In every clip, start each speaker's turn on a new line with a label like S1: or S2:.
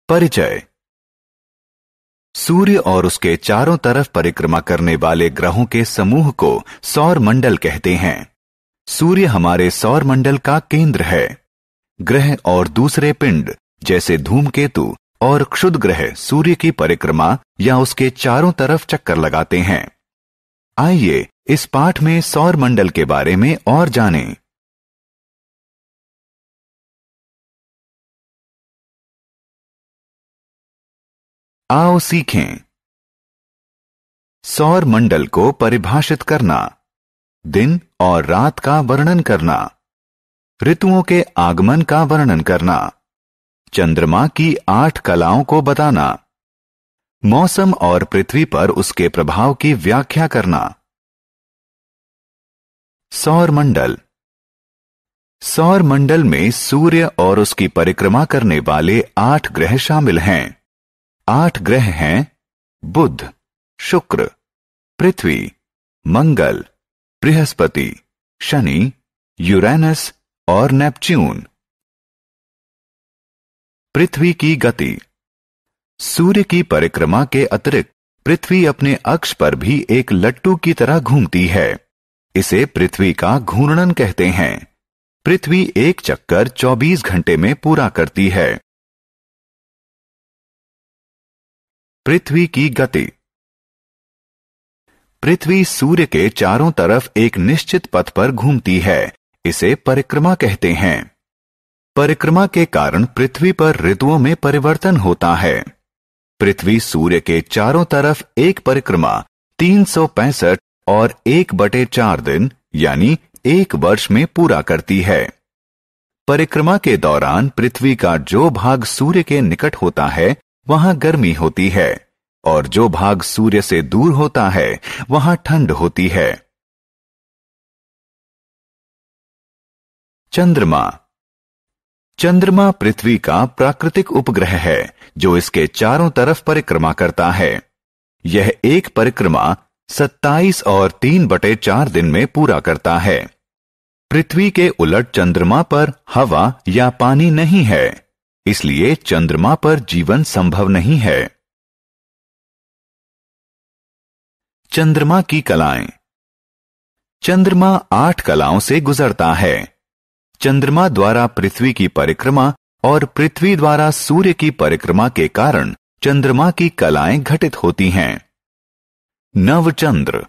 S1: परिचय। सूर्य और उसके चारों तरफ परिक्रमा करने वाले ग्रहों के समूह को सौर मंडल कहते हैं। सूर्य हमारे सौर मंडल का केंद्र है। ग्रह और दूसरे पिंड जैसे धूमकेतु और क्षुद्र ग्रह सूर्य की परिक्रमा या उसके चारों तरफ चक्कर लगाते हैं। आइए इस पाठ में सौर मंडल के बारे में और जानें। आओ सीखें। सौर मंडल को परिभाषित करना, दिन और रात का वर्णन करना, ऋतुओं के आगमन का वर्णन करना, चंद्रमा की 8 कलाओं को बताना, मौसम और पृथ्वी पर उसके प्रभाव की व्याख्या करना। सौर मंडल। सौर मंडल में सूर्य और उसकी परिक्रमा करने वाले 8 ग्रह शामिल हैं। 8 ग्रह हैं बुध, शुक्र, पृथ्वी, मंगल, बृहस्पति, शनि, यूरेनस और नेपच्यून। पृथ्वी की गति। सूर्य की परिक्रमा के अतिरिक्त पृथ्वी अपने अक्ष पर भी एक लट्टू की तरह घूमती है। इसे पृथ्वी का घूर्णन कहते हैं। पृथ्वी एक चक्कर 24 घंटे में पूरा करती है। पृथ्वी की गति। पृथ्वी सूर्य के चारों तरफ एक निश्चित पथ पर घूमती है। इसे परिक्रमा कहते हैं। परिक्रमा के कारण पृथ्वी पर ऋतुओं में परिवर्तन होता है। पृथ्वी सूर्य के चारों तरफ एक परिक्रमा 365 और 1/4 दिन यानी 1 वर्ष में पूरा करती है। परिक्रमा के दौरान पृथ्वी का जो भाग सूर्य के निकट होता है वहां गर्मी होती है और जो भाग सूर्य से दूर होता है वहां ठंड होती है। चंद्रमा। चंद्रमा पृथ्वी का प्राकृतिक उपग्रह है जो इसके चारों तरफ परिक्रमा करता है। यह एक परिक्रमा 27 और 3/4 दिन में पूरा करता है। पृथ्वी के उलट चंद्रमा पर हवा या पानी नहीं है, इसलिए चंद्रमा पर जीवन संभव नहीं है। चंद्रमा की कलाएं। चंद्रमा 8 कलाओं से गुजरता है। चंद्रमा द्वारा पृथ्वी की परिक्रमा और पृथ्वी द्वारा सूर्य की परिक्रमा के कारण चंद्रमा की कलाएं घटित होती हैं। नवचंद्र।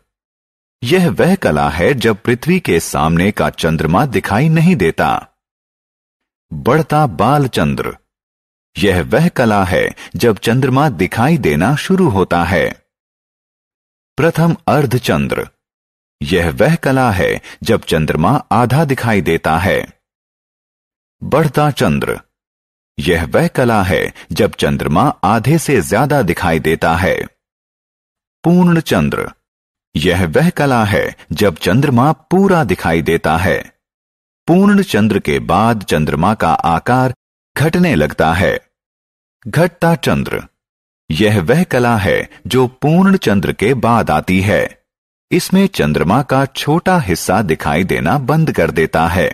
S1: यह वह कला है जब पृथ्वी के सामने का चंद्रमा दिखाई नहीं देता। बढ़ता बालचंद्र। यह वह कला है जब चंद्रमा दिखाई देना शुरू होता है। प्रथम अर्धचंद्र। यह वह कला है जब चंद्रमा आधा दिखाई देता है। बढ़ता चंद्र। यह वह कला है जब चंद्रमा आधे से ज्यादा दिखाई देता है। पूर्ण चंद्र। यह वह कला है जब चंद्रमा पूरा दिखाई देता है। पूर्ण चंद्र के बाद चंद्रमा का आकार घटने लगता है। घटता चंद्र। यह वह कला है जो पूर्ण चंद्र के बाद आती है। इसमें चंद्रमा का छोटा हिस्सा दिखाई देना बंद कर देता है।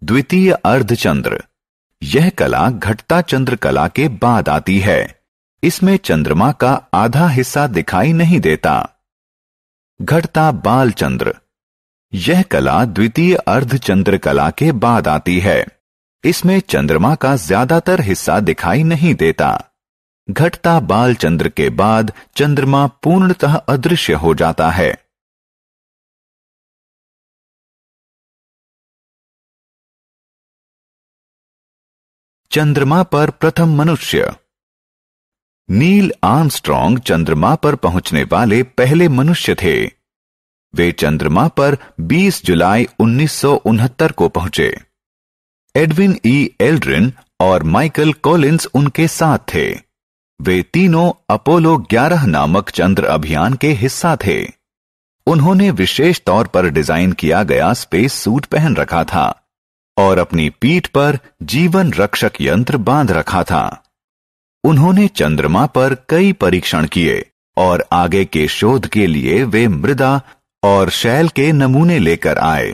S1: द्वितीय अर्धचंद्र। यह कला घटता चंद्र कला के बाद आती है। इसमें चंद्रमा का आधा हिस्सा दिखाई नहीं देता। घटता बालचंद्र। यह कला द्वितीय अर्धचंद्र कला के बाद आती है। इसमें चंद्रमा का ज्यादातर हिस्सा दिखाई नहीं देता। घटता बालचंद्र के बाद चंद्रमा पूर्णतः अदृश्य हो जाता है। चंद्रमा पर प्रथम मनुष्य। नील आर्मस्ट्रॉन्ग चंद्रमा पर पहुंचने वाले पहले मनुष्य थे। वे चंद्रमा पर 20 जुलाई 1969 को पहुंचे। एडविन ई एल्ड्रिन और माइकल कॉलिंस उनके साथ थे। वे तीनों अपोलो 11 नामक चंद्र अभियान के हिस्सा थे। उन्होंने विशेष तौर पर डिजाइन किया गया स्पेस सूट पहन रखा था और अपनी पीठ पर जीवन रक्षक यंत्र बांध रखा था। उन्होंने चंद्रमा पर कई परीक्षण किए और आगे के शोध के लिए वे मृदा और शैल के नमूने लेकर आए।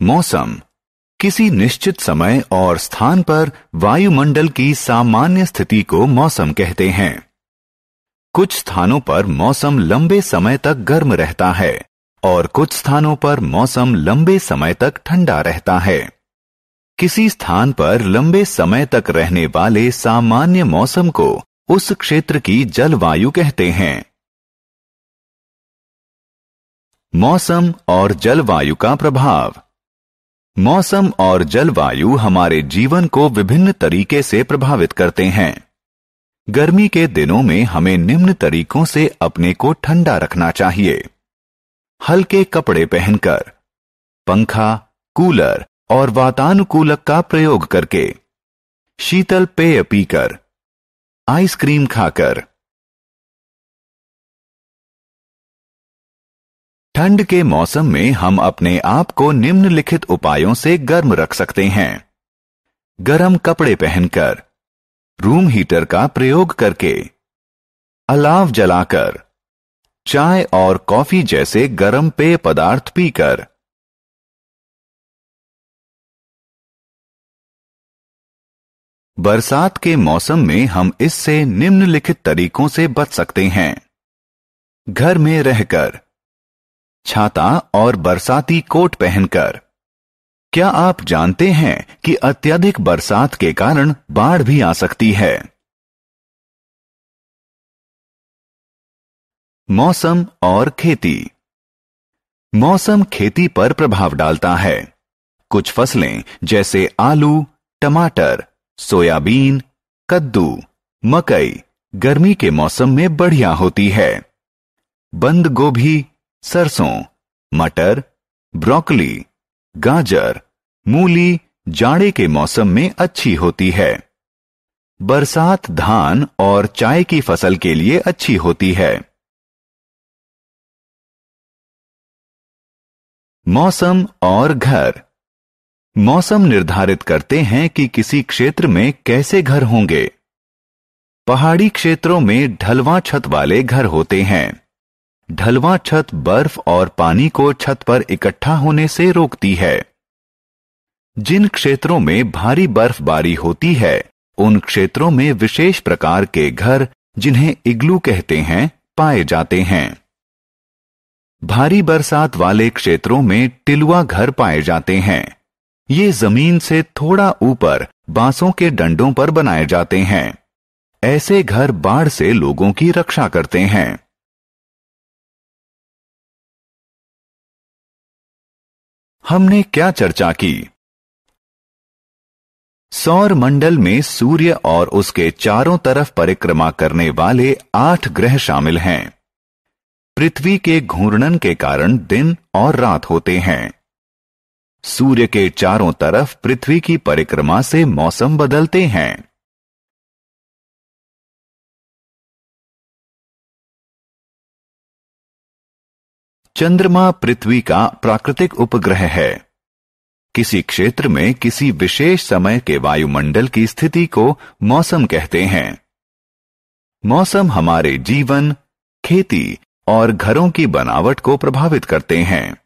S1: मौसम किसी निश्चित समय और स्थान पर वायुमंडल की सामान्य स्थिति को मौसम कहते हैं। कुछ स्थानों पर मौसम लंबे समय तक गर्म रहता है और कुछ स्थानों पर मौसम लंबे समय तक ठंडा रहता है। किसी स्थान पर लंबे समय तक रहने वाले सामान्य मौसम को उस क्षेत्र की जलवायु कहते हैं। मौसम और जलवायु का प्रभाव। मौसम और जलवायु हमारे जीवन को विभिन्न तरीके से प्रभावित करते हैं। गर्मी के दिनों में हमें निम्न तरीकों से अपने को ठंडा रखना चाहिए। हल्के कपड़े पहनकर, पंखा, कूलर और वातानुकूलक का प्रयोग करके, शीतल पेय पीकर, आइसक्रीम खाकर। ठंड के मौसम में हम अपने आप को निम्नलिखित उपायों से गर्म रख सकते हैं। गर्म कपड़े पहनकर, रूम हीटर का प्रयोग करके, अलाव जलाकर, चाय और कॉफी जैसे गर्म पेय पदार्थ पीकर। बरसात के मौसम में हम इससे निम्नलिखित तरीकों से बच सकते हैं। घर में रहकर, छाता और बरसाती कोट पहनकर। क्या आप जानते हैं कि अत्यधिक बरसात के कारण बाढ़ भी आ सकती है? मौसम और खेती। मौसम खेती पर प्रभाव डालता है। कुछ फसलें जैसे आलू, टमाटर, सोयाबीन, कद्दू, मकई गर्मी के मौसम में बढ़िया होती है। बंद गोभी, सरसों, मटर, ब्रोकली, गाजर, मूली जाड़े के मौसम में अच्छी होती है। बरसात धान और चाय की फसल के लिए अच्छी होती है। मौसम और घर। मौसम निर्धारित करते हैं कि किसी क्षेत्र में कैसे घर होंगे। पहाड़ी क्षेत्रों में ढलवां छत वाले घर होते हैं। ढलवां छत बर्फ और पानी को छत पर इकट्ठा होने से रोकती है। जिन क्षेत्रों में भारी बर्फबारी होती है, उन क्षेत्रों में विशेष प्रकार के घर, जिन्हें इग्लू कहते हैं, पाए जाते हैं। भारी बरसात वाले क्षेत्रों में टिलुआ घर पाए जाते हैं। ये जमीन से थोड़ा ऊपर बांसों के डंडों पर बनाए जाते हैं। ऐसे घर बाढ़ से लोगों की रक्षा करते हैं। हमने क्या चर्चा की? सौर मंडल में सूर्य और उसके चारों तरफ परिक्रमा करने वाले 8 ग्रह शामिल हैं। पृथ्वी के घूर्णन के कारण दिन और रात होते हैं। सूर्य के चारों तरफ पृथ्वी की परिक्रमा से मौसम बदलते हैं। चंद्रमा पृथ्वी का प्राकृतिक उपग्रह है। किसी क्षेत्र में किसी विशेष समय के वायुमंडल की स्थिति को मौसम कहते हैं। मौसम हमारे जीवन, खेती और घरों की बनावट को प्रभावित करते हैं।